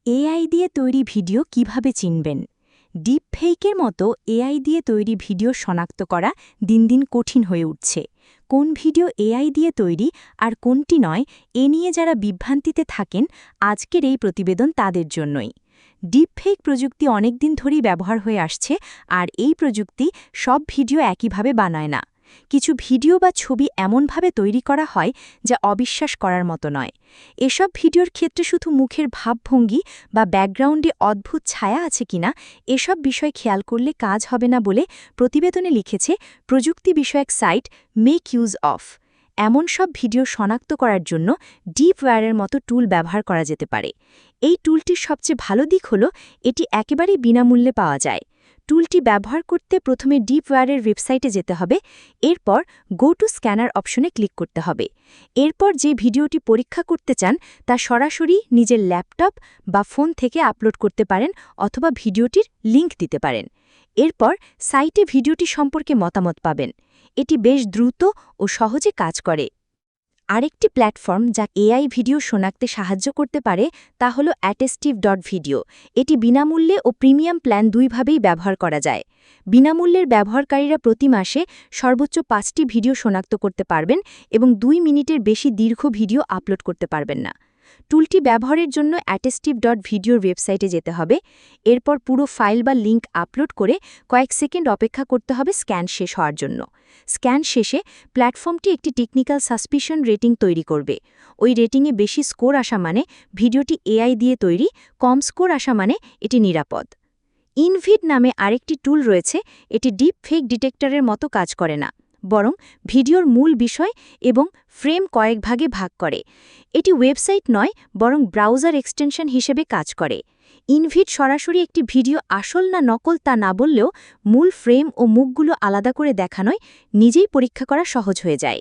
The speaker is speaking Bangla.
এআই দিয়ে তৈরি ভিডিও কিভাবে চিনবেন? ডিপফেকের মতো এআই দিয়ে তৈরি ভিডিও শনাক্ত করা দিন দিন কঠিন হয়ে উঠছে। কোন ভিডিও এআই দিয়ে তৈরি আর কোনটি নয়, এ নিয়ে যারা বিভ্রান্তিতে থাকেন, আজকের এই প্রতিবেদন তাদের জন্যই। ডিপফেক প্রযুক্তি অনেকদিন ধরেই ব্যবহার হয়ে আসছে, আর এই প্রযুক্তি সব ভিডিও একইভাবে বানায় না। কিছু ভিডিও বা ছবি এমনভাবে তৈরি করা হয় যা অবিশ্বাস করার মতো নয়। এসব ভিডিওর ক্ষেত্রে শুধু মুখের ভাবভঙ্গি বা ব্যাকগ্রাউন্ডে অদ্ভুত ছায়া আছে কিনা এসব বিষয় খেয়াল করলে কাজ হবে না বলে প্রতিবেদনে লিখেছে প্রযুক্তি বিষয়ক সাইট মেক ইউজ অফ। এমন সব ভিডিও শনাক্ত করার জন্য ডিপওয়্যারের মতো টুল ব্যবহার করা যেতে পারে। এই টুলটির সবচেয়ে ভালো দিক হল এটি একেবারেই বিনামূল্যে পাওয়া যায়। টুলটি ব্যবহার করতে প্রথমে ডিপওয়্যারের ওয়েবসাইটে যেতে হবে, এরপর গো টু স্ক্যানার অপশনে ক্লিক করতে হবে। এরপর যে ভিডিওটি পরীক্ষা করতে চান তা সরাসরি নিজের ল্যাপটপ বা ফোন থেকে আপলোড করতে পারেন অথবা ভিডিওটির লিংক দিতে পারেন। এরপর সাইটে ভিডিওটি সম্পর্কে মতামত পাবেন। এটি বেশ দ্রুত ও সহজে কাজ করে। আরেকটি প্ল্যাটফর্ম যা এআই ভিডিও শনাক্তে সাহায্য করতে পারে তা হল অ্যাটেস্টিভ.ভিডিও। এটি বিনামূল্যে ও প্রিমিয়াম প্ল্যান দুইভাবেই ব্যবহার করা যায়। বিনামূল্যের ব্যবহারকারীরা প্রতি মাসে সর্বোচ্চ 5টি ভিডিও শনাক্ত করতে পারবেন এবং 2 মিনিটের বেশি দীর্ঘ ভিডিও আপলোড করতে পারবেন না। টুলটি ব্যবহারের জন্য অ্যাটেস্টিভ.ভিডিওর ওয়েবসাইটে যেতে হবে। এরপর পুরো ফাইল বা লিঙ্ক আপলোড করে কয়েক সেকেন্ড অপেক্ষা করতে হবে স্ক্যান শেষ হওয়ার জন্য। স্ক্যান শেষে প্ল্যাটফর্মটি একটি টেকনিক্যাল সাসপিশন রেটিং তৈরি করবে। ওই রেটিংয়ে বেশি স্কোর আসা মানে ভিডিওটি এআই দিয়ে তৈরি, কম স্কোর আসা মানে এটি নিরাপদ। ইনভিড নামে আরেকটি টুল রয়েছে। এটি ডিপ ফেক ডিটেক্টরের মতো কাজ করে না, বরং ভিডিওর মূল বিষয় এবং ফ্রেম কয়েক ভাগে ভাগ করে। এটি ওয়েবসাইট নয়, বরং ব্রাউজার এক্সটেনশন হিসেবে কাজ করে। ইনভিড সরাসরি একটি ভিডিও আসল না নকল তা না বললেও মূল ফ্রেম ও মুখগুলো আলাদা করে দেখানোয় নিজেই পরীক্ষা করা সহজ হয়ে যায়।